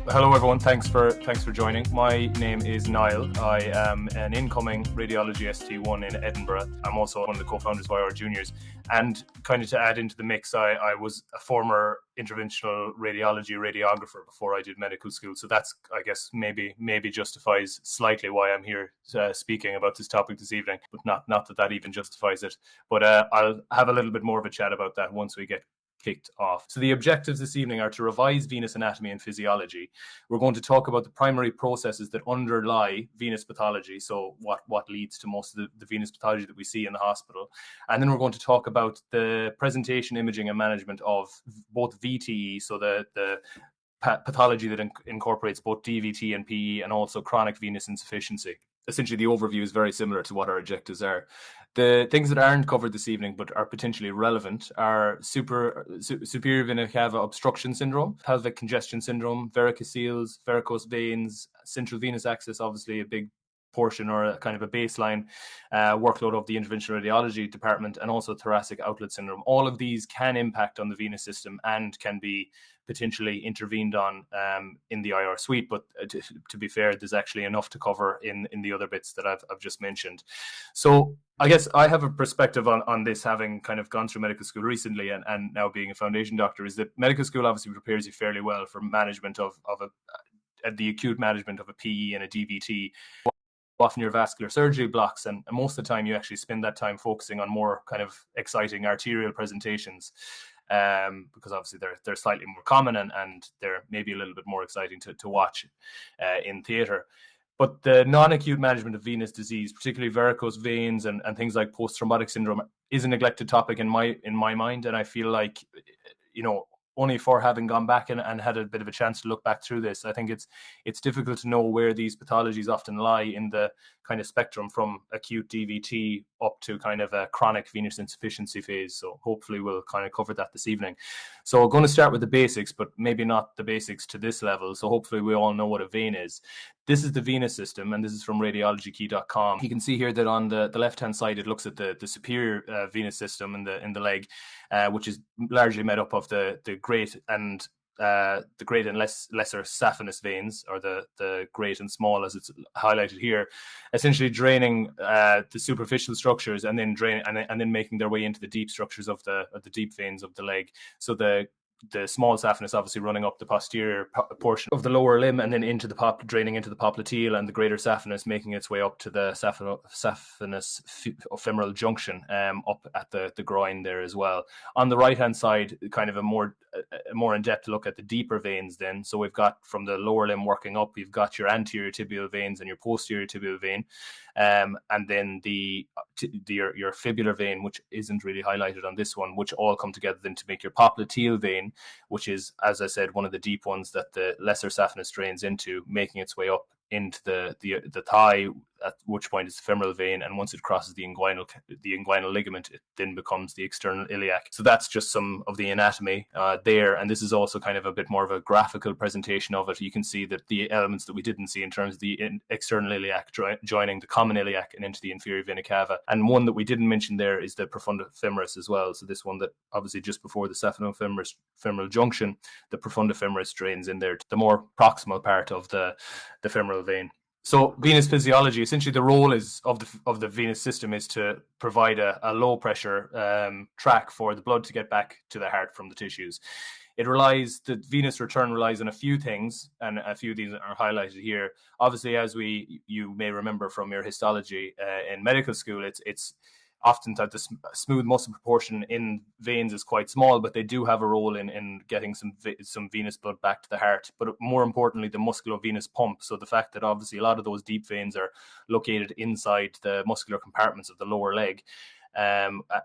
Hello everyone, thanks for joining. My name is Niall. I am an incoming Radiology ST1 in Edinburgh. I'm also one of the co-founders of IR Juniors. And kind of to add into the mix, I was a former interventional radiographer before I did medical school. So that's, I guess, maybe justifies slightly why I'm here speaking about this topic this evening, but not that even justifies it. But I'll have a little bit more of a chat about that once we get kicked off. So the objectives this evening are to revise venous anatomy and physiology. We're going to talk about the primary processes that underlie venous pathology, so what leads to most of the venous pathology that we see in the hospital. And then we're going to talk about the presentation, imaging and management of both VTE, so the pathology that incorporates both DVT and PE, and also chronic venous insufficiency. Essentially, the overview is very similar to what our objectives are. The things that aren't covered this evening but are potentially relevant are superior vena cava obstruction syndrome, pelvic congestion syndrome, varicoceles, varicose veins, central venous access, obviously a big portion or a kind of a baseline workload of the interventional radiology department, and also thoracic outlet syndrome. All of these can impact on the venous system and can be potentially intervened on in the IR suite, but to be fair, there's actually enough to cover in the other bits that I've just mentioned. So I guess I have a perspective on this, having kind of gone through medical school recently and now being a foundation doctor, is that medical school obviously prepares you fairly well for management of the acute management of a PE and a DVT. Often your vascular surgery blocks, and most of the time you actually spend that time focusing on more kind of exciting arterial presentations, because obviously they're slightly more common and they're maybe a little bit more exciting to watch in theatre. But the non-acute management of venous disease, particularly varicose veins and things like post-thrombotic syndrome, is a neglected topic in my mind. And I feel like, only for having gone back and had a bit of a chance to look back through this, I think it's difficult to know where these pathologies often lie in the kind of spectrum from acute DVT up to kind of a chronic venous insufficiency phase. So hopefully we'll kind of cover that this evening. So we're going to start with the basics, but maybe not the basics to this level. So hopefully we all know what a vein is. This is the venous system, and this is from radiologykey.com. You can see here that on the left-hand side, it looks at the superior venous system in the leg, which is largely made up of the great and lesser saphenous veins, or the great and small as it's highlighted here, essentially draining the superficial structures and then making their way into the deep structures of the deep veins of the leg. So the small saphenous obviously running up the posterior portion of the lower limb and then draining into the popliteal, and the greater saphenous making its way up to the saphenous femoral junction up at the groin there as well. On the right hand side, kind of a more in-depth look at the deeper veins then. So we've got from the lower limb working up, you've got your anterior tibial veins and your posterior tibial vein, and then your fibular vein, which isn't really highlighted on this one, which all come together then to make your popliteal vein, which is, as I said, one of the deep ones that the lesser saphenous drains into, making its way up into the thigh, at which point it's the femoral vein, and once it crosses the inguinal ligament, it then becomes the external iliac. So that's just some of the anatomy there, and this is also kind of a bit more of a graphical presentation of it. You can see that the elements that we didn't see in terms of the external iliac joining the common iliac and into the inferior vena cava, and one that we didn't mention there is the profunda femoris as well. So this one that obviously just before the saphenofemoral femoral junction, the profunda femoris drains in there, the more proximal part of the femoral vein. So venous physiology, essentially the role is of the venous system is to provide a low pressure track for the blood to get back to the heart from the tissues. The venous return relies on a few things, and a few of these are highlighted here. Obviously, as you may remember from your histology in medical school, it's often that the smooth muscle proportion in veins is quite small, but they do have a role in getting some venous blood back to the heart. But more importantly, the musculovenous pump. So the fact that obviously a lot of those deep veins are located inside the muscular compartments of the lower leg,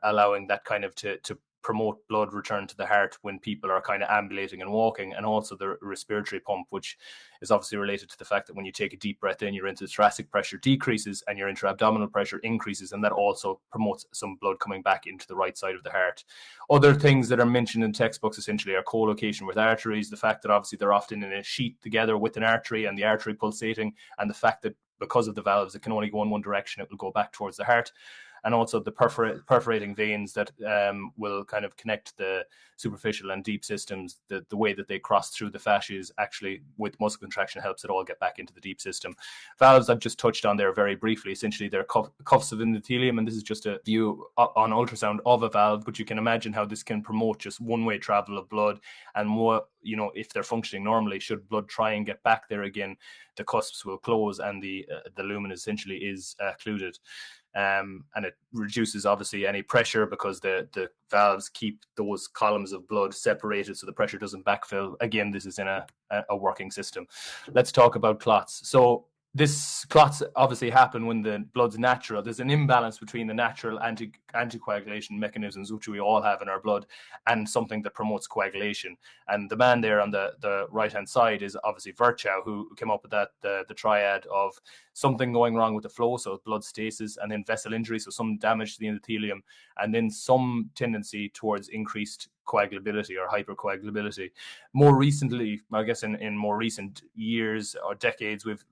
allowing that kind of to promote blood return to the heart when people are kind of ambulating and walking, and also the respiratory pump, which is obviously related to the fact that when you take a deep breath in, your intrathoracic pressure decreases and your intra-abdominal pressure increases, and that also promotes some blood coming back into the right side of the heart. Other things that are mentioned in textbooks essentially are co-location with arteries, the fact that obviously they're often in a sheet together with an artery and the artery pulsating, and the fact that because of the valves, it can only go in one direction, it will go back towards the heart. and also the perforating veins that will kind of connect the superficial and deep systems. The way that they cross through the fascias actually, with muscle contraction, helps it all get back into the deep system. Valves I've just touched on there very briefly. Essentially, they're cuffs of endothelium, and this is just a view on ultrasound of a valve, but you can imagine how this can promote just one-way travel of blood, and more, if they're functioning normally, should blood try and get back there again, the cusps will close and the lumen essentially is occluded. And it reduces obviously any pressure because the valves keep those columns of blood separated so the pressure doesn't backfill. Again, this is in a working system. Let's talk about clots. So this clots obviously happen when the blood's natural. There's an imbalance between the natural anticoagulation mechanisms, which we all have in our blood, and something that promotes coagulation. And the man there on the right-hand side is obviously Virchow, who came up with that, the triad of something going wrong with the flow, so blood stasis, and then vessel injury, so some damage to the endothelium, and then some tendency towards increased coagulability or hypercoagulability. More recently, I guess in more recent years or decades, we've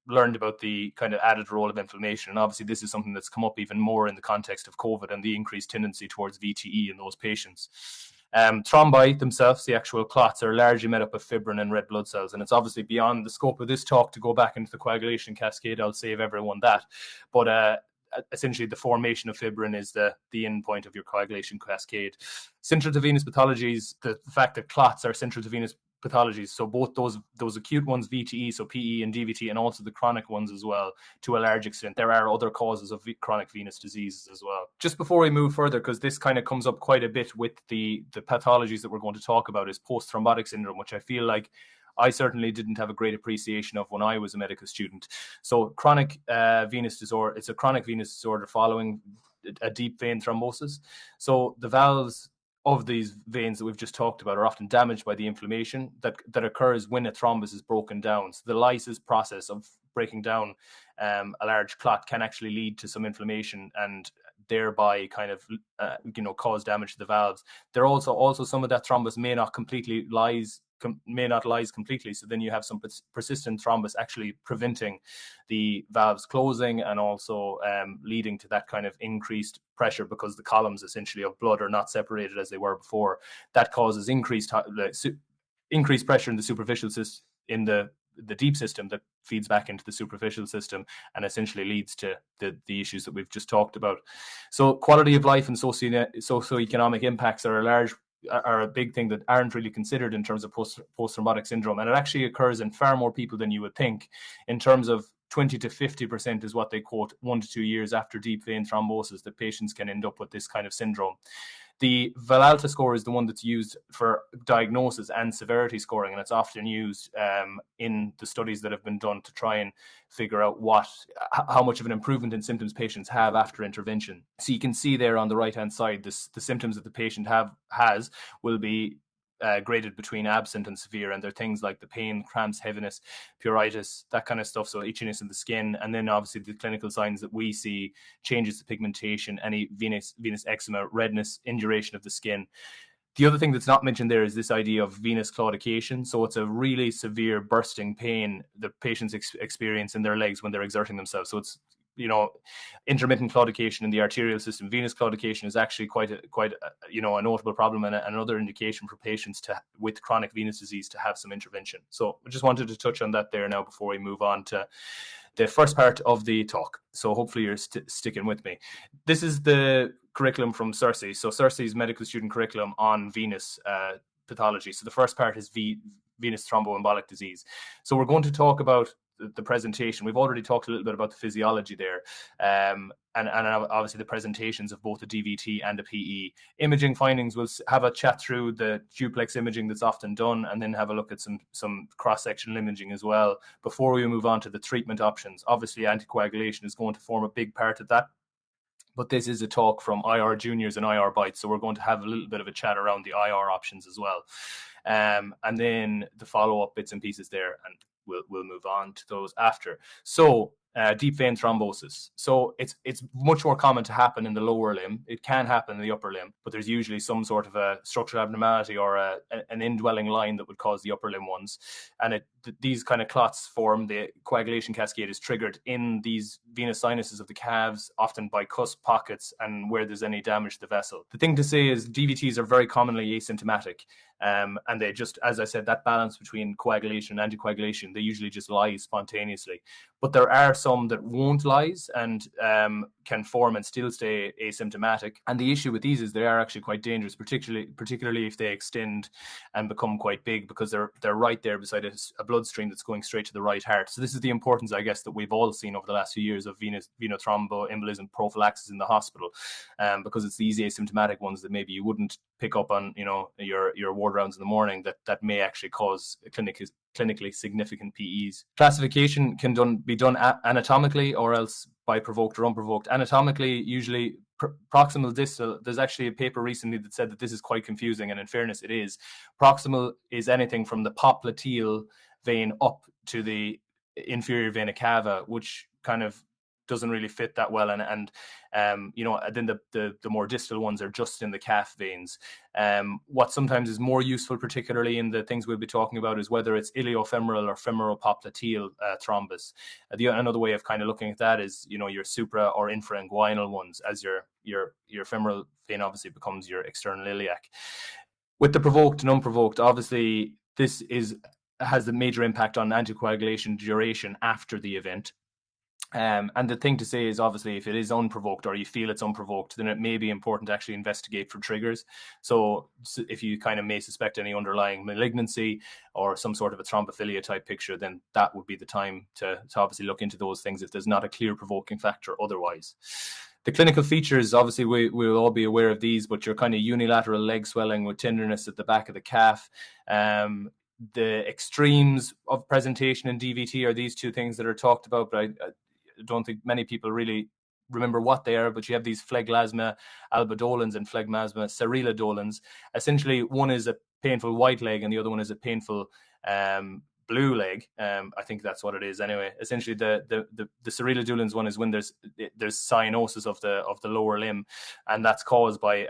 learned about the kind of added role of inflammation. And obviously this is something that's come up even more in the context of COVID and the increased tendency towards VTE in those patients. Thrombi themselves, the actual clots, are largely made up of fibrin and red blood cells. And it's obviously beyond the scope of this talk to go back into the coagulation cascade. I'll save everyone that. But essentially the formation of fibrin is the end point of your coagulation cascade. Central to venous pathologies, the fact that clots are central to venous pathologies, so both those acute ones, VTE, so PE and DVT, and also the chronic ones as well, to a large extent. There are other causes of chronic venous diseases as well. Just before we move further, because this kind of comes up quite a bit with the pathologies that we're going to talk about, is post-thrombotic syndrome, which I feel like I certainly didn't have a great appreciation of when I was a medical student. So chronic venous disorder, it's a chronic venous disorder following a deep vein thrombosis. So the valves of these veins that we've just talked about are often damaged by the inflammation that occurs when a thrombus is broken down. So the lysis process of breaking down a large clot can actually lead to some inflammation and thereby kind of cause damage to the valves. There also some of that thrombus may not lyse completely, so then you have some persistent thrombus actually preventing the valves closing and also leading to that kind of increased pressure because the columns essentially of blood are not separated as they were before. That causes increased pressure in the superficial system, in the deep system that feeds back into the superficial system and essentially leads to the issues that we've just talked about. So quality of life and socioeconomic impacts are a big thing that aren't really considered in terms of post-thrombotic syndrome. And it actually occurs in far more people than you would think. In terms of 20 to 50% is what they quote 1 to 2 years after deep vein thrombosis that patients can end up with this kind of syndrome. The Valalta score is the one that's used for diagnosis and severity scoring, and it's often used in the studies that have been done to try and figure out how much of an improvement in symptoms patients have after intervention. So you can see there on the right-hand side, the symptoms that the patient has will be graded between absent and severe, and they're things like the pain, cramps, heaviness, pruritus, that kind of stuff, so itchiness in the skin, and then obviously the clinical signs that we see: changes to pigmentation, any venous eczema, redness, induration of the skin. The other thing that's not mentioned there is this idea of venous claudication. So it's a really severe bursting pain that patients experience in their legs when they're exerting themselves. So it's intermittent claudication in the arterial system. Venous claudication is actually quite a notable problem and another indication for patients with chronic venous disease to have some intervention. So I just wanted to touch on that there now before we move on to the first part of the talk. So hopefully you're sticking with me. This is the curriculum from CERSI. So CERSI's medical student curriculum on venous pathology. So the first part is venous thromboembolic disease. So we're going to talk about the presentation. We've already talked a little bit about the physiology there, and obviously the presentations of both a DVT and a PE. Imaging findings, we'll have a chat through the duplex imaging that's often done, and then have a look at some cross-sectional imaging as well before we move on to the treatment options. Obviously anticoagulation is going to form a big part of that, but this is a talk from IR juniors and IR bites, so we're going to have a little bit of a chat around the IR options as well, and then the follow-up bits and pieces there, and we'll move on to those after. So deep vein thrombosis. So it's much more common to happen in the lower limb. It can happen in the upper limb, but there's usually some sort of a structural abnormality or an indwelling line that would cause the upper limb ones. And these kind of clots form. The coagulation cascade is triggered in these venous sinuses of the calves, often by cusp pockets and where there's any damage to the vessel. The thing to say is DVTs are very commonly asymptomatic. And they just, as I said, that balance between coagulation and anticoagulation, they usually just lie spontaneously. But there are some that won't lyse and can form and still stay asymptomatic. And the issue with these is they are actually quite dangerous, particularly if they extend and become quite big, because they're right there beside a bloodstream that's going straight to the right heart. So this is the importance, I guess, that we've all seen over the last few years of venous thromboembolism prophylaxis in the hospital, because it's these asymptomatic ones that maybe you wouldn't pick up on, your ward rounds in the morning that may actually cause clinically significant PEs. Classification can be done anatomically or else by provoked or unprovoked. Anatomically, usually proximal distal. There's actually a paper recently that said that this is quite confusing, and in fairness, it is. Proximal is anything from the popliteal vein up to the inferior vena cava, which kind of doesn't really fit that well, and then the more distal ones are just in the calf veins. What sometimes is more useful, particularly in the things we'll be talking about, is whether it's iliofemoral or femoral-popliteal thrombus. Another way of kind of looking at that is, your supra or infrainguinal ones, as your femoral vein obviously becomes your external iliac. With the provoked and unprovoked, obviously this has a major impact on anticoagulation duration after the event. And the thing to say is, obviously, if it is unprovoked or you feel it's unprovoked, then it may be important to actually investigate for triggers. So if you kind of may suspect any underlying malignancy or some sort of a thrombophilia type picture, then that would be the time to obviously look into those things if there's not a clear provoking factor otherwise. The clinical features, obviously, we'll all be aware of these, but your kind of unilateral leg swelling with tenderness at the back of the calf. The extremes of presentation in DVT are these two things that are talked about, but I don't think many people really remember what they are, but you have these phleglasma albadolens and phlegmasma cerulodolens. Essentially, one is a painful white leg and the other one is a painful blue leg. I think that's what it is anyway. Essentially, the cerulodolens one is when there's cyanosis of the lower limb, and that's caused by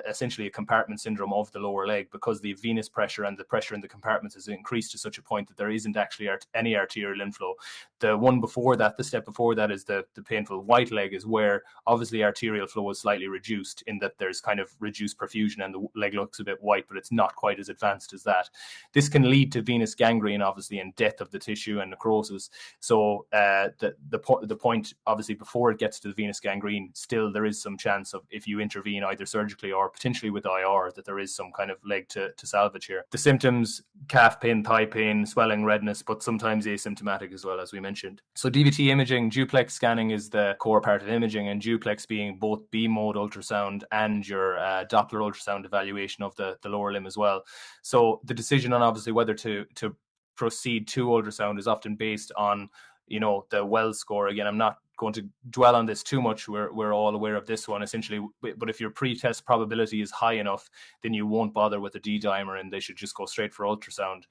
essentially a compartment syndrome of the lower leg, because the venous pressure and the pressure in the compartments is increased to such a point that there isn't actually any arterial inflow. The one before that, the step before that, is the painful white leg, is where obviously arterial flow is slightly reduced, in that there's kind of reduced perfusion and the leg looks a bit white, but it's not quite as advanced as that. This can lead to venous gangrene, obviously, and death of the tissue and necrosis. So the point, obviously, before it gets to the venous gangrene, still there is some chance of, if you intervene either surgically or potentially with IR, that there is some kind of leg to salvage here. The symptoms: calf pain, thigh pain, swelling, redness, but sometimes asymptomatic as well, as we mentioned. So DVT imaging, duplex scanning is the core part of imaging, and duplex being both B mode ultrasound and your Doppler ultrasound evaluation of the lower limb as well. So the decision on obviously whether to proceed to ultrasound is often based on, the Wells score. Again, I'm not going to dwell on this too much. We're all aware of this one, essentially. But if your pre-test probability is high enough, then you won't bother with a D-dimer, and they should just go straight for ultrasound.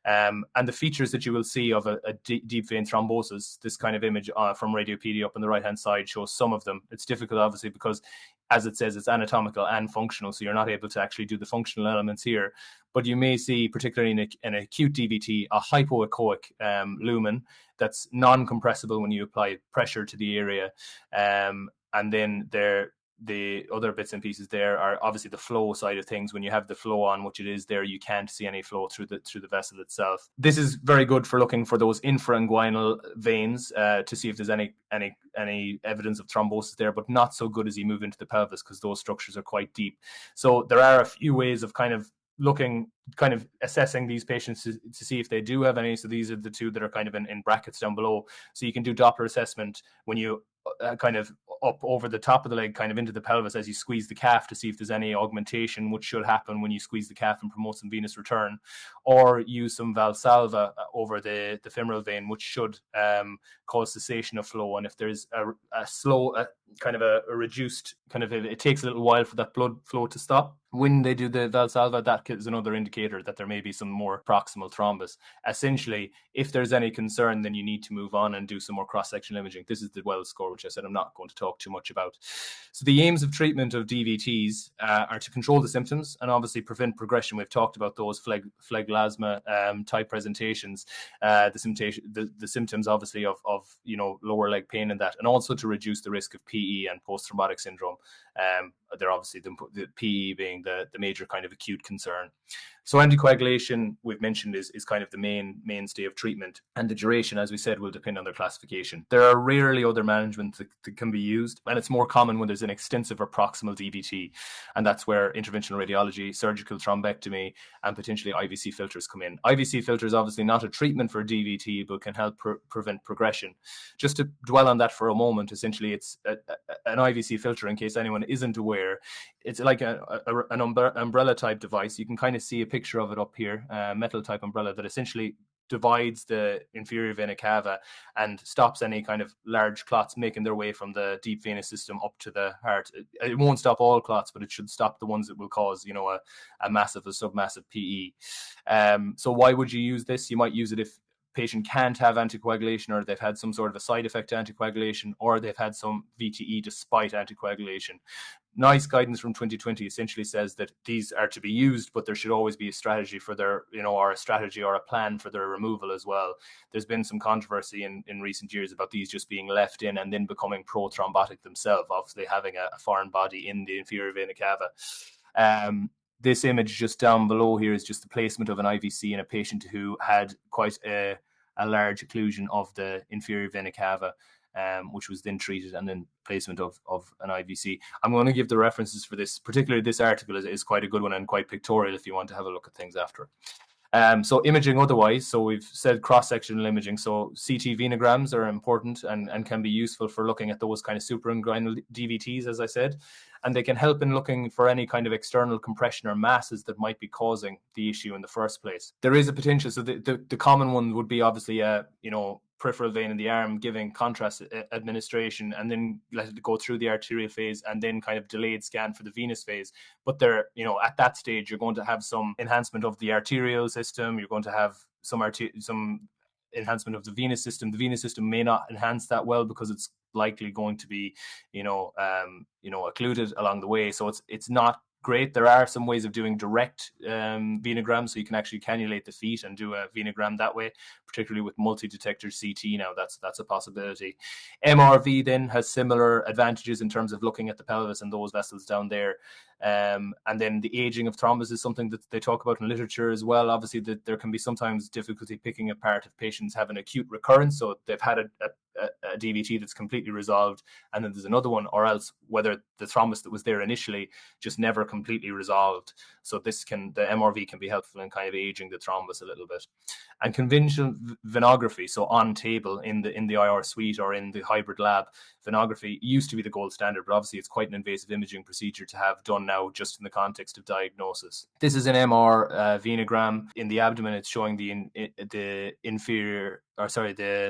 And the features that you will see of a deep vein thrombosis, this kind of image from Radiopedia up on the right-hand side shows some of them. It's difficult, obviously, because, as it says, it's anatomical and functional, so you're not able to actually do the functional elements here. But you may see, particularly in an acute DVT, a hypoechoic lumen that's non-compressible when you apply pressure to the area. And then the other bits and pieces there are obviously the flow side of things. When you have the flow on, which it is there, you can't see any flow through the vessel itself. This is very good for looking for those infrainguinal veins to see if there's any evidence of thrombosis there, but not so good as you move into the pelvis, because those structures are quite deep. So there are a few ways of kind of assessing these patients to see if they do have any. So these are the two that are kind of in brackets down below. So you can do Doppler assessment when you kind of up over the top of the leg, kind of into the pelvis as you squeeze the calf, to see if there's any augmentation, which should happen when you squeeze the calf and promote some venous return, or use some Valsalva over the femoral vein, which should cause cessation of flow. And if there's a slow, kind of a reduced, kind of it takes a little while for that blood flow to stop. When they do the Valsalva, that is another indicator that there may be some more proximal thrombus. Essentially, if there's any concern, then you need to move on and do some more cross-sectional imaging. This is the Wells score, which I said I'm not going to talk too much about. So the aims of treatment of DVTs are to control the symptoms and obviously prevent progression. We've talked about those phleglasma type presentations, the symptoms obviously of lower leg pain and that, and also to reduce the risk of PE and post-thrombotic syndrome. They're obviously the PE being the major kind of acute concern. So anticoagulation, we've mentioned, is kind of the mainstay of treatment, and the duration, as we said, will depend on their classification. There are rarely other management that can be used, and it's more common when there's an extensive or proximal DVT, and that's where interventional radiology, surgical thrombectomy, and potentially IVC filters come in. IVC filters obviously not a treatment for DVT, but can help prevent progression. Just to dwell on that for a moment, essentially it's an IVC filter, in case anyone isn't aware. It's like an umbrella type device. You can kind of see a picture of it up here, metal type umbrella that essentially divides the inferior vena cava and stops any kind of large clots making their way from the deep venous system up to the heart. It won't stop all clots, but it should stop the ones that will cause, a massive or submassive PE. So why would you use this? You might use it if patient can't have anticoagulation, or they've had some sort of a side effect to anticoagulation, or they've had some VTE despite anticoagulation. NICE guidance from 2020 essentially says that these are to be used, but there should always be a strategy for their, or a strategy or a plan for their removal as well. There's been some controversy in recent years about these just being left in and then becoming pro-thrombotic themselves, obviously having a foreign body in the inferior vena cava. This image just down below here is just the placement of an IVC in a patient who had quite a large occlusion of the inferior vena cava, which was then treated, and then placement of an IVC. I'm going to give the references for this. Particularly this article is quite a good one and quite pictorial if you want to have a look at things after. So imaging otherwise, so we've said cross-sectional imaging. So CT venograms are important and can be useful for looking at those kind of superinguinal DVTs, as I said. And they can help in looking for any kind of external compression or masses that might be causing the issue in the first place. There is a potential, so the common one would be obviously peripheral vein in the arm, giving contrast administration, and then let it go through the arterial phase, and then kind of delayed scan for the venous phase. But there, at that stage, you're going to have some enhancement of the arterial system. You're going to have some enhancement of the venous system. The venous system may not enhance that well because it's likely going to be, occluded along the way. So it's not great. There are some ways of doing direct venograms, so you can actually cannulate the feet and do a venogram that way, particularly with multi-detector CT now. That's a possibility. MRV then has similar advantages in terms of looking at the pelvis and those vessels down there. And then the aging of thrombus is something that they talk about in literature as well. Obviously, that there can be sometimes difficulty picking apart if patients have an acute recurrence, so they've had a DVT that's completely resolved, and then there's another one, or else whether the thrombus that was there initially just never completely resolved. So the MRV can be helpful in kind of aging the thrombus a little bit. And conventional venography, so on table in the IR suite or in the hybrid lab, venography used to be the gold standard, but obviously it's quite an invasive imaging procedure to have done now just in the context of diagnosis. This is an MR venogram. In the abdomen, it's showing the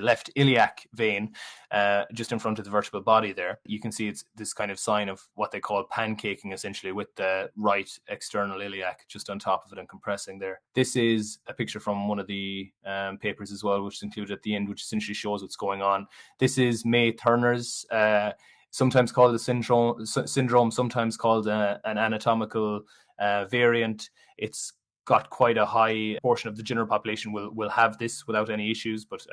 left iliac vein just in front of the vertebral body there. You can see it's this kind of sign of what they call pancaking, essentially, with the right external iliac just on top of it and compressing there. This is a picture from one of the papers as well, which is included at the end, which essentially shows what's going on. This is Thurner's, sometimes called a syndrome, sometimes called an anatomical variant. It's got quite a high portion of the general population will have this without any issues, but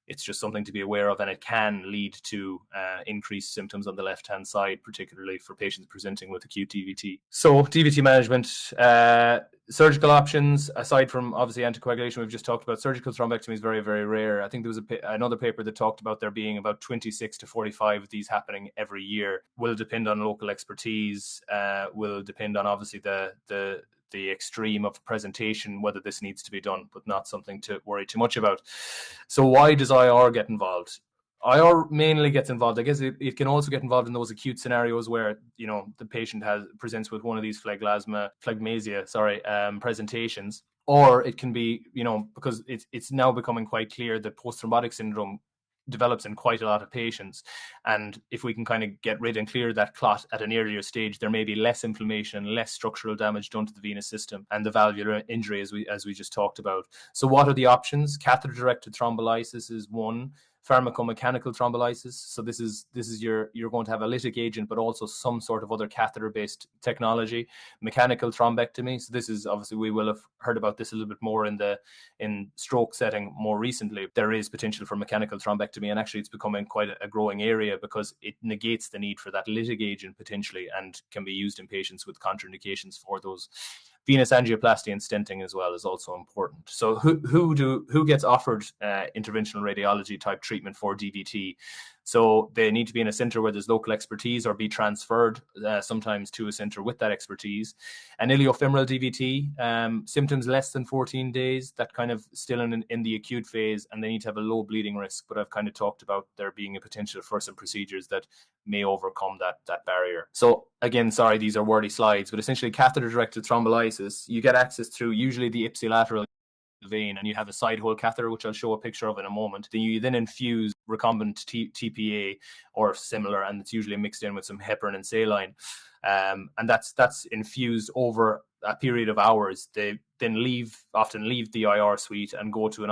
it's just something to be aware of, and it can lead to increased symptoms on the left-hand side, particularly for patients presenting with acute DVT. So DVT management, surgical options, aside from obviously anticoagulation, we've just talked about. Surgical thrombectomy is very, very rare. I think there was another paper that talked about there being about 26 to 45 of these happening every year. Will depend on local expertise, will depend on obviously the extreme of presentation, whether this needs to be done, but not something to worry too much about. So why does IR get involved? IR mainly gets involved. I guess it can also get involved in those acute scenarios where, the patient presents with one of these phlegmasia, presentations. Or it can be, because it's now becoming quite clear that post-thrombotic syndrome develops in quite a lot of patients. And if we can kind of get rid and clear that clot at an earlier stage, there may be less inflammation, less structural damage done to the venous system and the valvular injury, as we just talked about. So what are the options? Catheter-directed thrombolysis is one. Pharmacomechanical thrombolysis. So this is you're going to have a lytic agent, but also some sort of other catheter-based technology. Mechanical thrombectomy. So this is obviously, we will have heard about this a little bit more in stroke setting more recently. There is potential for mechanical thrombectomy, and actually it's becoming quite a growing area because it negates the need for that lytic agent potentially, and can be used in patients with contraindications for those. Venous angioplasty and stenting as well is also important. So who gets offered interventional radiology type treatment for DVT? So they need to be in a center where there's local expertise, or be transferred sometimes to a center with that expertise. An iliofemoral DVT, symptoms less than 14 days, that kind of still in the acute phase, and they need to have a low bleeding risk. But I've kind of talked about there being a potential for some procedures that may overcome that barrier. So again, sorry, these are wordy slides, but essentially catheter-directed thrombolysis, you get access through usually the ipsilateral vein, and you have a side hole catheter, which I'll show a picture of in a moment. Then you infuse recombinant TPA or similar, and it's usually mixed in with some heparin and saline, and that's infused over a period of hours. They then often leave the IR suite and go to an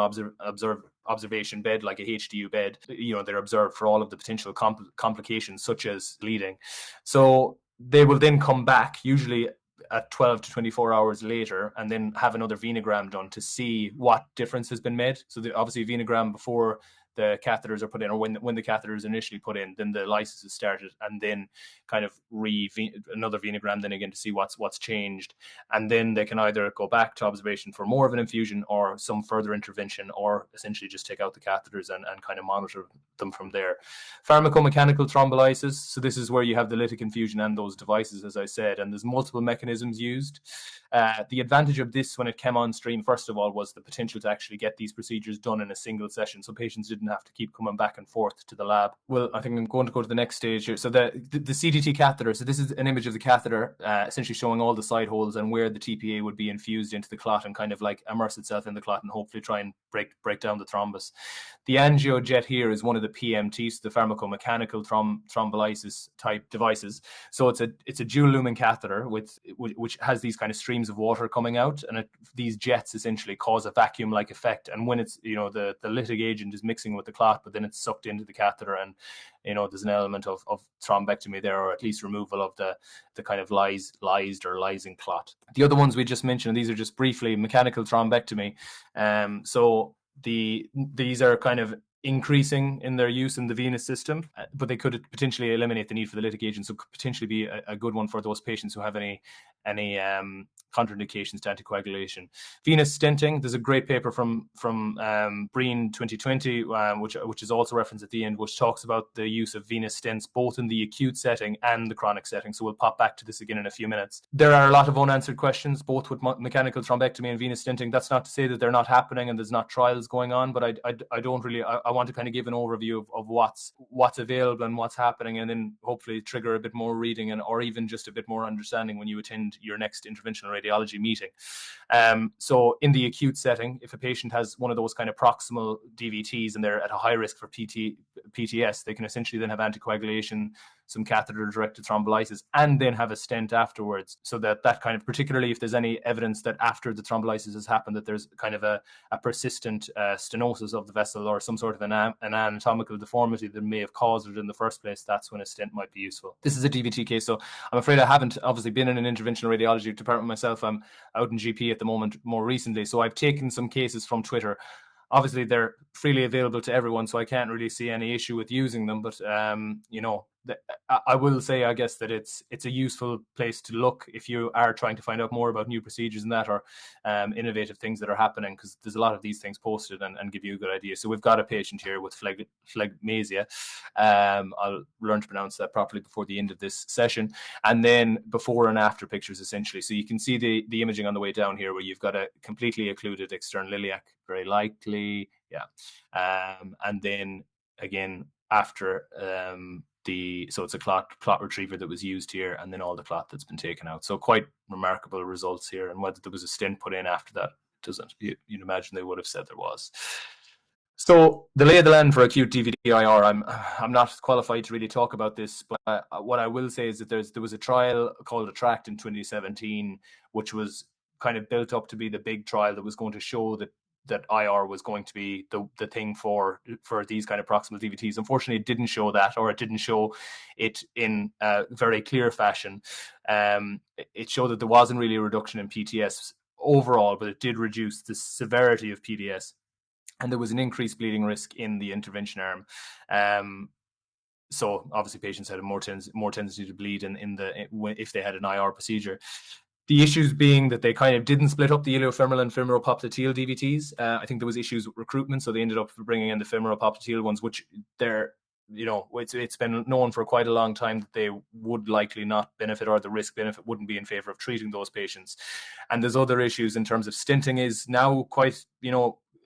observation bed, like a HDU bed. They're observed for all of the potential complications such as bleeding. So they will then come back, usually at 12 to 24 hours later, and then have another venogram done to see what difference has been made. So obviously venogram before the catheters are put in, or when the catheter is initially put in, then the lysis is started, and then kind of another venogram then again to see what's changed. And then they can either go back to observation for more of an infusion or some further intervention, or essentially just take out the catheters and kind of monitor them from there. Pharmacomechanical thrombolysis. So this is where you have the lytic infusion and those devices, as I said, and there's multiple mechanisms used. The advantage of this when it came on stream, first of all, was the potential to actually get these procedures done in a single session, so patients didn't have to keep coming back and forth to the lab. Well, I think I'm going to go to the next stage here. So the CTT catheter. So this is an image of the catheter, essentially showing all the side holes and where the TPA would be infused into the clot and kind of like immerse itself in the clot and hopefully try and break down the thrombus. The angiojet here is one of the PMTs, the pharmacomechanical thrombolysis type devices. So it's a dual lumen catheter which has these kind of streams of water coming out, and these jets essentially cause a vacuum-like effect. And when it's the lytic agent is mixing with the clot, but then it's sucked into the catheter, and there's an element of thrombectomy there, or at least removal of the kind of lysing clot. The other ones we just mentioned, these are just briefly mechanical thrombectomy. So these are kind of increasing in their use in the venous system, but they could potentially eliminate the need for the lytic agent, so could potentially be a good one for those patients who have any contraindications to anticoagulation. Venous stenting, there's a great paper from Breen 2020, which is also referenced at the end, which talks about the use of venous stents both in the acute setting and the chronic setting. So we'll pop back to this again in a few minutes. There are a lot of unanswered questions, both with mechanical thrombectomy and venous stenting. That's not to say that they're not happening and there's not trials going on, but I don't really, I want to kind of give an overview of what's available and what's happening, and then hopefully trigger a bit more reading or even just a bit more understanding when you attend your next interventional radiology meeting. So in the acute setting, if a patient has one of those kind of proximal DVTs and they're at a high risk for PTS, they can essentially then have anticoagulation, some catheter-directed thrombolysis, and then have a stent afterwards. So that kind of, particularly if there's any evidence that after the thrombolysis has happened that there's kind of a persistent stenosis of the vessel or some sort of an anatomical deformity that may have caused it in the first place, that's when a stent might be useful. This is a DVT case, so I'm afraid I haven't obviously been in an interventional radiology department myself. I'm out in GP at the moment more recently, so I've taken some cases from Twitter. Obviously, they're freely available to everyone, so I can't really see any issue with using them. But I will say, I guess, that it's a useful place to look if you are trying to find out more about new procedures and that, or innovative things that are happening, because there's a lot of these things posted and give you a good idea. So we've got a patient here with phlegmasia. I'll learn to pronounce that properly before the end of this session. And then before and after pictures, essentially. So you can see the imaging on the way down here, where you've got a completely occluded external iliac, very likely. Yeah. And then again, after so it's a clot retriever that was used here, and then all the clot that's been taken out. So quite remarkable results here. And whether there was a stent put in after that, you'd imagine they would have said there was. So the lay of the land for acute DVD-IR, I'm not qualified to really talk about this, but what I will say is that there was a trial called Attract in 2017, which was kind of built up to be the big trial that was going to show that IR was going to be the thing for these kind of proximal DVTs. Unfortunately, it didn't show that, or it didn't show it in a very clear fashion. It showed that there wasn't really a reduction in PTS overall, but it did reduce the severity of PDS, and there was an increased bleeding risk in the intervention arm. So obviously patients had a more tendency to bleed if they had an IR procedure. The issues being that they kind of didn't split up the iliofemoral and femoropopliteal DVTs. I think there was issues with recruitment, so they ended up bringing in the femoropopliteal ones, which it's been known for quite a long time that they would likely not benefit, or the risk benefit wouldn't be in favor of treating those patients. And there's other issues in terms of stenting is now quite,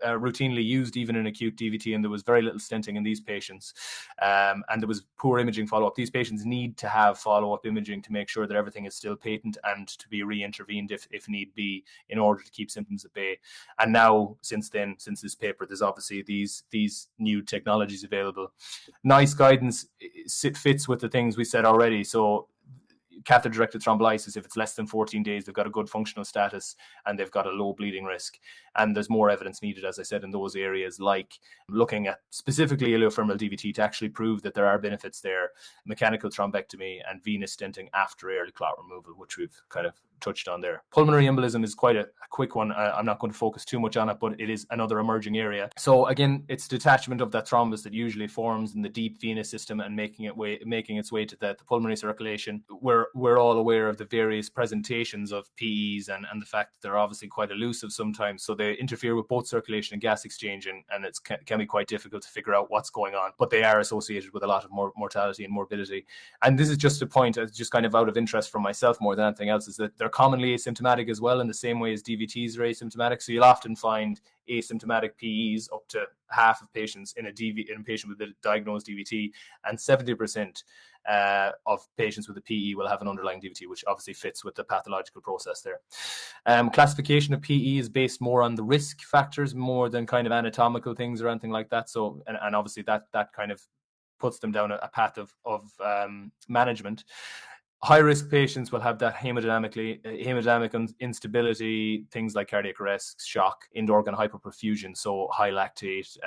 routinely used even in acute DVT, and there was very little stenting in these patients, and there was poor imaging follow-up. These patients need to have follow-up imaging to make sure that everything is still patent and to be re-intervened if need be, in order to keep symptoms at bay. And now, since this paper, there's obviously these new technologies available. Nice guidance fits with the things we said already. So catheter-directed thrombolysis, if it's less than 14 days, they've got a good functional status and they've got a low bleeding risk. And there's more evidence needed, as I said, in those areas, like looking at specifically iliofemoral DVT to actually prove that there are benefits there, mechanical thrombectomy and venous stenting after early clot removal, which we've kind of touched on there. Pulmonary embolism is quite a quick one. I'm not going to focus too much on it, but it is another emerging area. So again, it's detachment of that thrombus that usually forms in the deep venous system and making its way to the pulmonary circulation. We're all aware of the various presentations of PEs and the fact that they're obviously quite elusive sometimes. So they interfere with both circulation and gas exchange, and it can be quite difficult to figure out what's going on. But they are associated with a lot of mortality and morbidity. And this is just a point, just kind of out of interest from myself more than anything else, is that they're commonly asymptomatic as well, in the same way as DVTs are asymptomatic. So you'll often find asymptomatic PEs up to half of patients in a patient with a diagnosed DVT, and 70% of patients with a PE will have an underlying DVT, which obviously fits with the pathological process there. Classification of PE is based more on the risk factors more than kind of anatomical things or anything like that. So, and obviously that kind of puts them down a path of management. High-risk patients will have that hemodynamic instability, things like cardiac arrest, shock, end-organ hyperperfusion, so high lactate,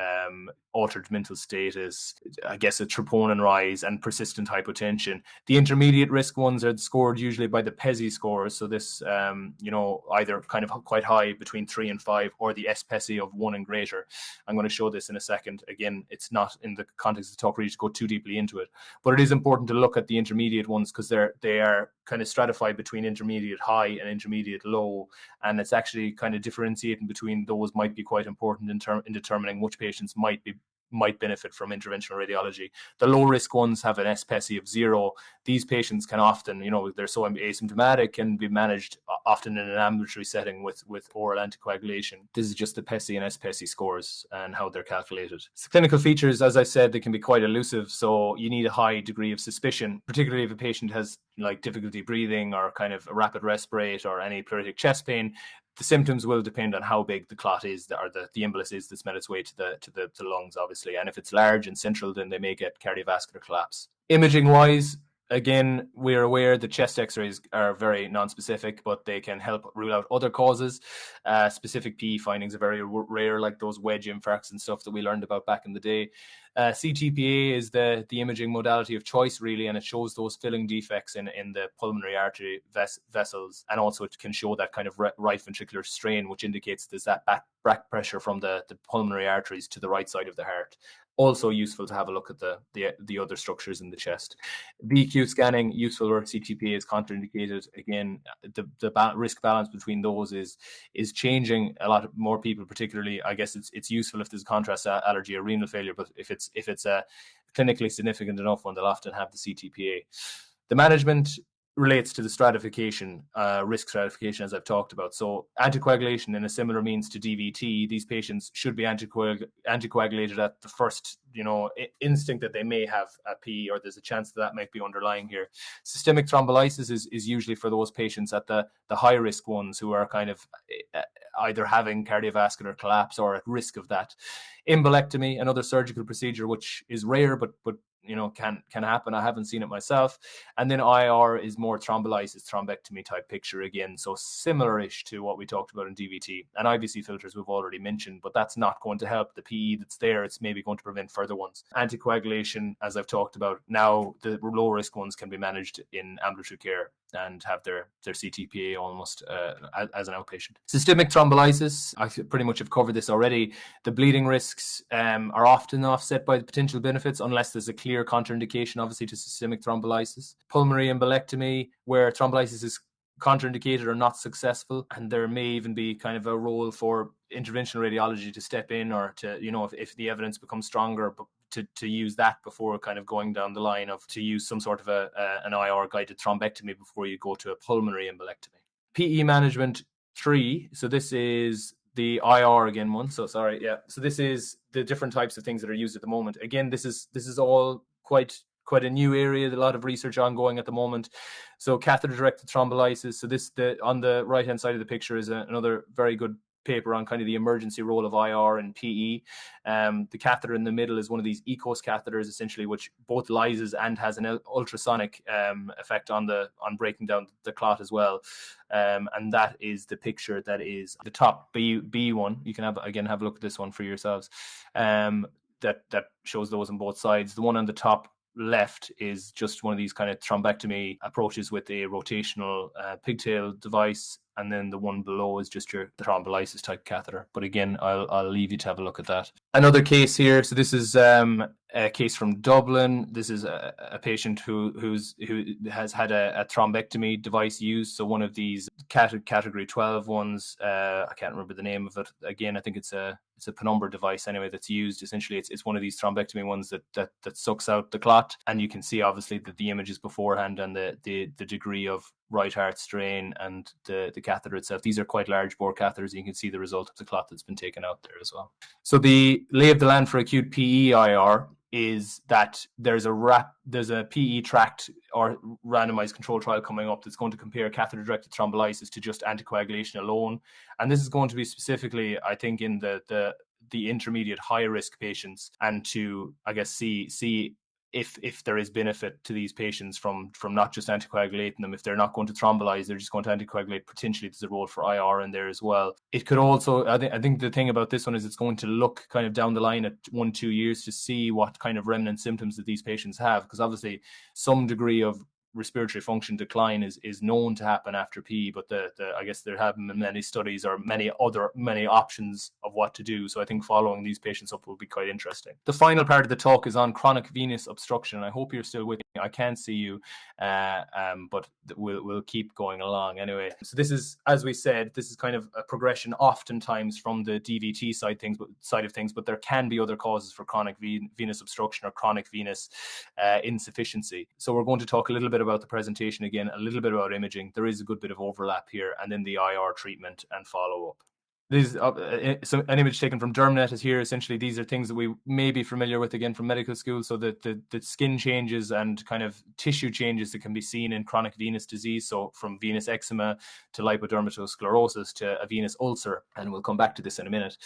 altered mental status, I guess a troponin rise, and persistent hypotension. The intermediate risk ones are scored usually by the PESI scores, so this, either kind of quite high, between 3 and 5, or the S-PESI of 1 and greater. I'm going to show this in a second. Again, it's not in the context of the talk really to go too deeply into it, but it is important to look at the intermediate ones, because they are kind of stratified between intermediate high and intermediate low, and it's actually kind of differentiating between those might be quite important in determining which patients might benefit from interventional radiology. The low risk ones have an S-PESI of 0. These patients can often, they're so asymptomatic, can be managed often in an ambulatory setting with oral anticoagulation. This is just the PESI and S-PESI scores and how they're calculated. So clinical features, as I said, they can be quite elusive, so you need a high degree of suspicion, particularly if a patient has like difficulty breathing or kind of a rapid respirate or any pleuritic chest pain. The symptoms will depend on how big the clot is, or the embolus is that's made its way to the lungs, obviously. And if it's large and central, then they may get cardiovascular collapse. Imaging wise, again, we're aware the chest x-rays are very non-specific, but they can help rule out other causes. Specific PE findings are very rare, like those wedge infarcts and stuff that we learned about back in the day. CTPA is the imaging modality of choice, really, and it shows those filling defects in the pulmonary artery vessels, and also it can show that kind of right ventricular strain, which indicates there's that back pressure from the pulmonary arteries to the right side of the heart. Also useful to have a look at the other structures in the chest. VQ scanning, useful where CTPA is contraindicated. Again, the risk balance between those is changing. A lot more people, particularly, I guess it's useful if there's contrast allergy or renal failure, but if it's a clinically significant enough one, they'll often have the CTPA. The management, relates to the stratification, risk stratification, as I've talked about. So anticoagulation in a similar means to DVT, these patients should be anticoagulated at the first, instinct that they may have a PE, or there's a chance that might be underlying here. Systemic thrombolysis is usually for those patients at the high risk ones who are kind of either having cardiovascular collapse or at risk of that. Embolectomy, another surgical procedure which is rare but can happen. I haven't seen it myself. And then IR is more thrombolysis, thrombectomy type picture again. So similar-ish to what we talked about in DVT. And IVC filters we've already mentioned, but that's not going to help the PE that's there. It's maybe going to prevent further ones. Anticoagulation, as I've talked about, now the low risk ones can be managed in ambulatory care and have their CTPA almost as an outpatient. Systemic thrombolysis, I pretty much have covered this already. The bleeding risks are often offset by the potential benefits unless there's a clear contraindication, obviously, to systemic thrombolysis. Pulmonary embolectomy, where thrombolysis is contraindicated or not successful, and there may even be kind of a role for interventional radiology to step in, or to, if the evidence becomes stronger, to use that before kind of going down the line of to use some sort of an IR guided thrombectomy before you go to a pulmonary embolectomy. PE management 3, so this is the IR again one. So sorry, yeah. So this is the different types of things that are used at the moment. Again, this is all quite a new area. A lot of research ongoing at the moment. So catheter-directed thrombolysis. So on the right-hand side of the picture is another very good paper on kind of the emergency role of IR and PE. The catheter in the middle is one of these ECOS catheters, essentially, which both lyses and has an ultrasonic effect on breaking down the clot as well. And that is the picture that is the top B one. You can have a look at this one for yourselves. That shows those on both sides. The one on the top left is just one of these kind of thrombectomy approaches with a rotational pigtail device, and then the one below is just your thrombolysis type catheter. But again, I'll leave you to have a look at that. Another case here. So this is a case from Dublin. This is a patient who has had a thrombectomy device used. So one of these category 12 ones. I can't remember the name of it. Again, I think it's a penumbra device anyway that's used. Essentially, it's one of these thrombectomy ones that sucks out the clot, and you can see obviously that the images beforehand and the degree of right heart strain and the catheter itself. These are quite large bore catheters. You can see the result of the clot that's been taken out there as well. So the lay of the land for acute PE IR is that there's a PE tract or randomized control trial coming up that's going to compare catheter-directed thrombolysis to just anticoagulation alone, and this is going to be specifically, I think, in the intermediate high-risk patients, and to, I guess, see if there is benefit to these patients from not just anticoagulating them. If they're not going to thrombolyze, they're just going to anticoagulate. Potentially there's a role for IR in there as well. It could also, I think the thing about this one is it's going to look kind of down the line at 1-2 years to see what kind of remnant symptoms that these patients have, because obviously some degree of respiratory function decline is known to happen after PE, but I guess there haven't been many studies or many options of what to do. So I think following these patients up will be quite interesting. The final part of the talk is on chronic venous obstruction. I hope you're still with me. I can't see you, but we'll keep going along anyway. So this is, as we said, this is kind of a progression oftentimes from the DVT side of things, but there can be other causes for chronic venous obstruction or chronic venous insufficiency. So we're going to talk a little bit about the presentation again, a little bit about imaging. There is a good bit of overlap here, and then the IR treatment and follow-up. This so an image taken from DermNet is here. Essentially, these are things that we may be familiar with again from medical school. So the skin changes and kind of tissue changes that can be seen in chronic venous disease. So from venous eczema to lipodermatosclerosis to a venous ulcer, and we'll come back to this in a minute.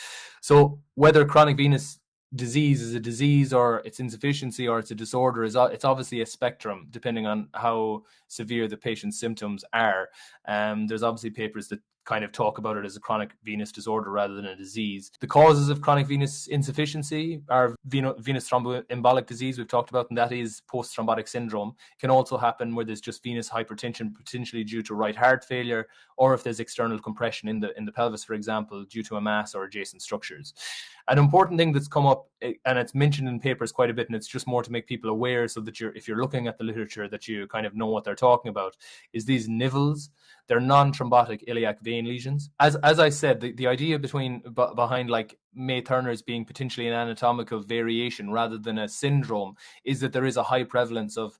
So whether chronic venous disease is a disease or it's insufficiency or it's a disorder, it's obviously a spectrum depending on how severe the patient's symptoms are. There's obviously papers that kind of talk about it as a chronic venous disorder rather than a disease. The causes of chronic venous insufficiency are venous thromboembolic disease we've talked about, and that is post-thrombotic syndrome. It can also happen where there's just venous hypertension, potentially due to right heart failure, or if there's external compression in the pelvis, for example, due to a mass or adjacent structures. An important thing that's come up, and it's mentioned in papers quite a bit, and it's just more to make people aware so that if you're looking at the literature that you kind of know what they're talking about, is these nivels. They're non-thrombotic iliac vein lesions. As I said, the idea behind like May Thurner's being potentially an anatomical variation rather than a syndrome is that there is a high prevalence of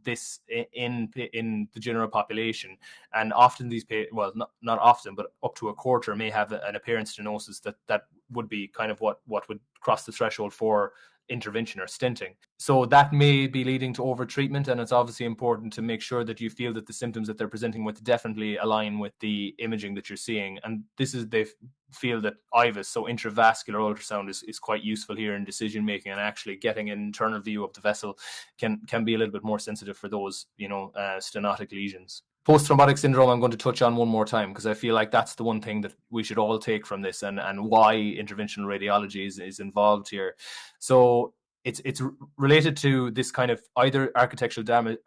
this in the general population. And often these well, not often, but up to a quarter may have an appearance stenosis that would be kind of what would cross the threshold for intervention or stenting. So that may be leading to overtreatment, and it's obviously important to make sure that you feel that the symptoms that they're presenting with definitely align with the imaging that you're seeing. And this is, they feel that IVUS, so intravascular ultrasound, is quite useful here in decision making, and actually getting an internal view of the vessel can be a little bit more sensitive for those, stenotic lesions. Post-thrombotic syndrome, I'm going to touch on one more time, because I feel like that's the one thing that we should all take from this, and why interventional radiology is involved here. So it's related to this kind of either architectural damage,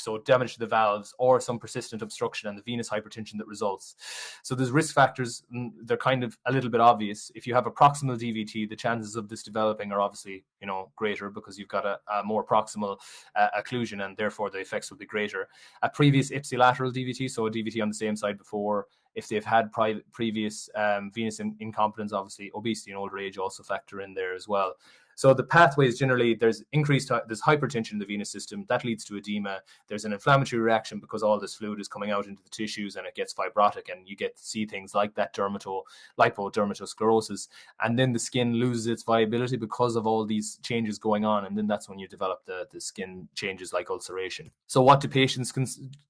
so damage to the valves, or some persistent obstruction and the venous hypertension that results. So there's risk factors, they're kind of a little bit obvious. If you have a proximal DVT, the chances of this developing are obviously, greater, because you've got a more proximal occlusion, and therefore the effects will be greater. A previous ipsilateral DVT, so a DVT on the same side before, if they've had previous venous incompetence, obviously obesity and older age also factor in there as well. So the pathways, generally, there's hypertension in the venous system that leads to edema. There's an inflammatory reaction because all this fluid is coming out into the tissues, and it gets fibrotic, and you get to see things like that lipodermatosclerosis. And then the skin loses its viability because of all these changes going on, and then that's when you develop the skin changes like ulceration. So what do patients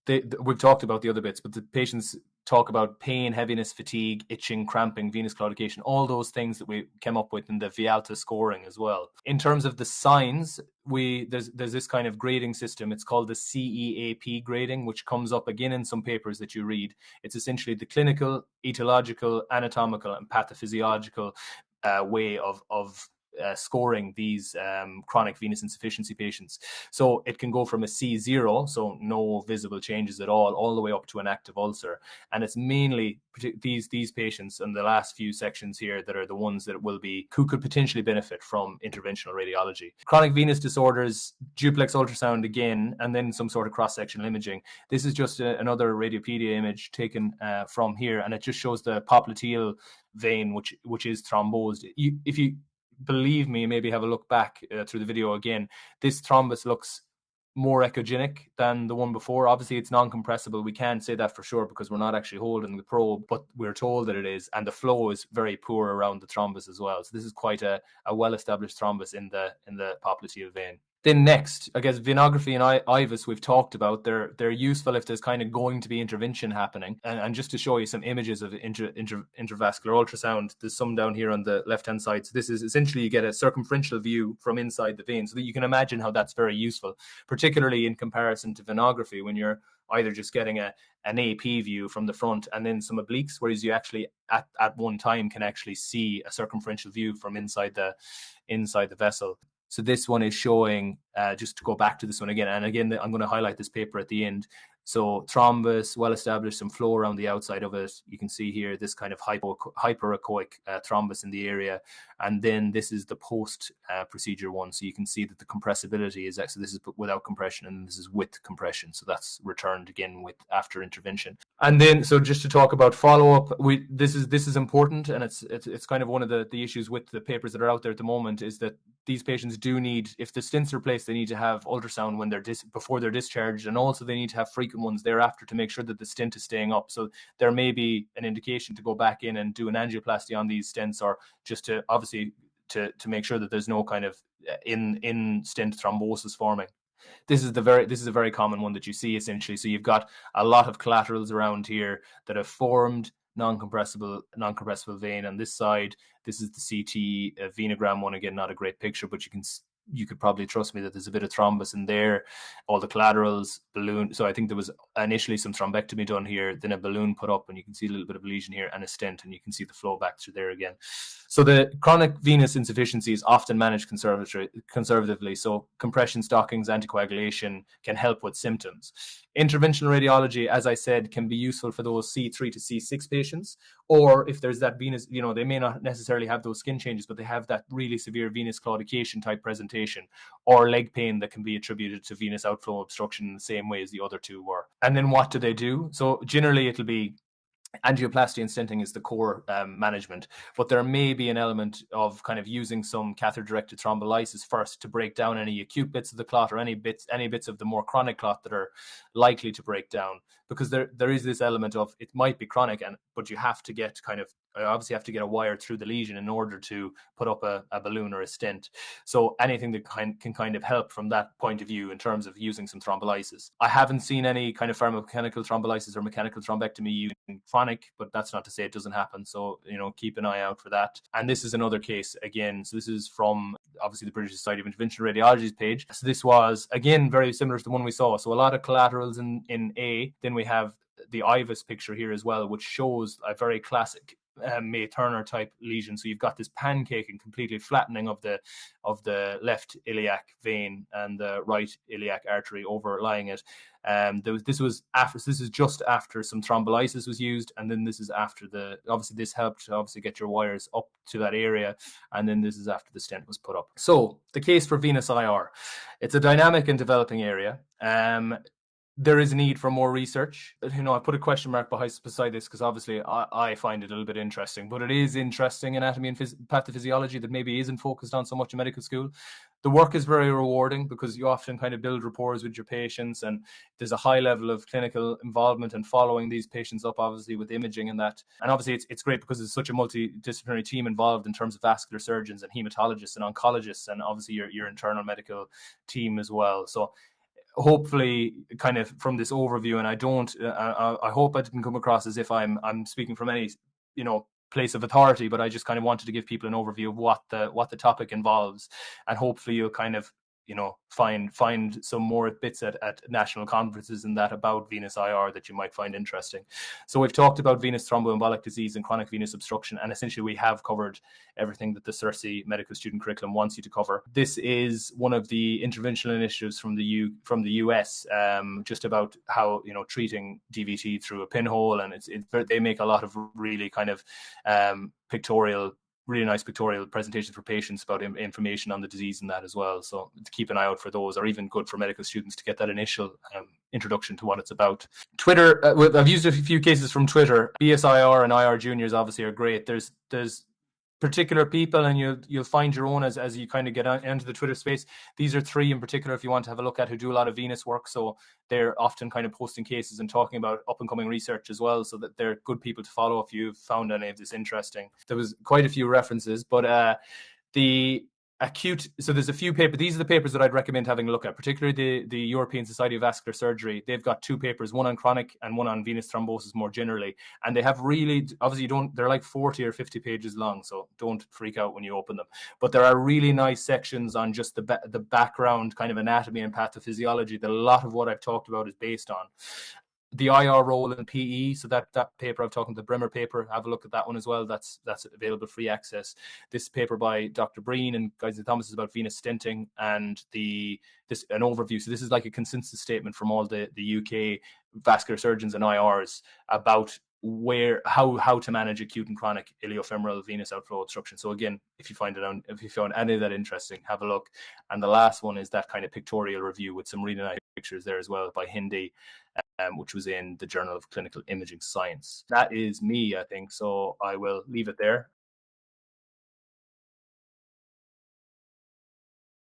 we've talked about the other bits, but the patients talk about pain, heaviness, fatigue, itching, cramping, venous claudication, all those things that we came up with in the Vialta scoring as well. In terms of the signs, there's this kind of grading system. It's called the CEAP grading, which comes up again in some papers that you read. It's essentially the clinical, etiological, anatomical, and pathophysiological way of scoring these chronic venous insufficiency patients. So it can go from a C0, so no visible changes at all the way up to an active ulcer. And it's mainly these patients in the last few sections here that are the ones that who could potentially benefit from interventional radiology. Chronic venous disorders, duplex ultrasound again, and then some sort of cross-sectional imaging. This is just another radiopedia image taken from here, and it just shows the popliteal vein, which is thrombosed. If you believe me, maybe have a look back through the video again, this thrombus looks more echogenic than the one before. Obviously, it's non-compressible. We can't say that for sure because we're not actually holding the probe, but we're told that it is. And the flow is very poor around the thrombus as well. So this is quite a well-established thrombus in the popliteal vein. Then next, I guess venography and IVUS we've talked about. They're useful if there's kind of going to be intervention happening. And just to show you some images of intravascular ultrasound, there's some down here on the left-hand side. So this is essentially, you get a circumferential view from inside the vein, so that you can imagine how that's very useful, particularly in comparison to venography, when you're either just getting an AP view from the front and then some obliques, whereas you actually at one time can actually see a circumferential view from inside the vessel. So this one is showing, just to go back to this one again, and again, I'm going to highlight this paper at the end. So thrombus, well established, some flow around the outside of it. You can see here this kind of hyperechoic thrombus in the area. And then this is the post-procedure one. So you can see that the compressibility is actually, this is without compression, and this is with compression. So that's returned again with after intervention. And then, so just to talk about follow-up, this is important, and it's kind of one of the issues with the papers that are out there at the moment, is that these patients do need, if the stents are replaced, they need to have ultrasound when before they're discharged, and also they need to have frequent ones thereafter to make sure that the stent is staying up. So there may be an indication to go back in and do an angioplasty on these stents, or just to obviously to make sure that there's no kind of in stent thrombosis forming. This is a very common one that you see essentially. So you've got a lot of collaterals around here that have formed non-compressible vein on this side. This is the CT venogram one. Again, not a great picture, but you could probably trust me that there's a bit of thrombus in there. All the collaterals, balloon. So I think there was initially some thrombectomy done here, then a balloon put up, and you can see a little bit of lesion here, and a stent, and you can see the flow back through there again. So the chronic venous insufficiency is often managed conservatively. So compression stockings, anticoagulation can help with symptoms. Interventional radiology, as I said, can be useful for those C3 to C6 patients, or if there's that venous, they may not necessarily have those skin changes, but they have that really severe venous claudication type presentation, or leg pain that can be attributed to venous outflow obstruction in the same way as the other two were. And then what do they do? So generally it'll be angioplasty and stenting is the core management, but there may be an element of kind of using some catheter-directed thrombolysis first to break down any acute bits of the clot or any bits of the more chronic clot that are likely to break down, because there is this element of it might be chronic, but you have to get obviously have to get a wire through the lesion in order to put up a balloon or a stent. So anything that can kind of help from that point of view in terms of using some thrombolysis. I haven't seen any kind of pharmacomechanical thrombolysis or mechanical thrombectomy using chronic, but that's not to say it doesn't happen. So, keep an eye out for that. And this is another case again. So this is from obviously the British Society of Interventional Radiology's page. So this was again very similar to the one we saw. So a lot of collaterals in A. Then we have the IVUS picture here as well, which shows a very classic Thurner type lesion. So you've got this pancake and completely flattening of the left iliac vein and the right iliac artery overlying it. This is just after some thrombolysis was used, and then this is after obviously this helped to get your wires up to that area, and then this is after the stent was put up. So the case for venous IR, it's a dynamic and developing area. There is a need for more research. I put a question mark beside this because obviously I find it a little bit interesting, but it is interesting anatomy and pathophysiology that maybe isn't focused on so much in medical school. The work is very rewarding because you often kind of build rapport with your patients, and there's a high level of clinical involvement and following these patients up, obviously with imaging and that. And obviously it's great because it's such a multidisciplinary team involved in terms of vascular surgeons and hematologists and oncologists, and obviously your internal medical team as well. So hopefully kind of from this overview, and I hope I didn't come across as if I'm speaking from any place of authority, but I just kind of wanted to give people an overview of what the topic involves, and hopefully you'll kind of find some more bits at national conferences and that about venous IR that you might find interesting. So we've talked about venous thromboembolic disease and chronic venous obstruction, and essentially we have covered everything that the CERSI medical student curriculum wants you to cover. This is one of the interventional initiatives from the US, just about how treating DVT through a pinhole, and they make a lot of really kind of really nice pictorial presentations for patients about information on the disease and that as well. So to keep an eye out for those, or even good for medical students to get that initial introduction to what it's about. Twitter, I've used a few cases from Twitter. BSIR and IR juniors obviously are great. There's particular people, and you'll find your own as you kind of get into the Twitter space. These are three in particular if you want to have a look at, who do a lot of venous work. So they're often kind of posting cases and talking about up and coming research as well, so that they're good people to follow if you've found any of this interesting. There was quite a few references, but so there's a few papers. These are the papers that I'd recommend having a look at, particularly the European Society of Vascular Surgery. They've got two papers, one on chronic and one on venous thrombosis more generally. And they have really, obviously they're like 40 or 50 pages long, so don't freak out when you open them. But there are really nice sections on just the background kind of anatomy and pathophysiology that a lot of what I've talked about is based on. The IR role in PE, so that paper I'm talking, the Bremer paper, have a look at that one as well. That's available free access. This paper by Dr. Breen and Guys and Thomas is about venous stenting, and an overview. So this is like a consensus statement from all the UK vascular surgeons and IRs about how to manage acute and chronic iliofemoral venous outflow obstruction. So again, if you found any of that interesting, have a look. And the last one is that kind of pictorial review with some really nice pictures there as well by Hindi, which was in the Journal of Clinical Imaging Science. That is me, I think. So I will leave it there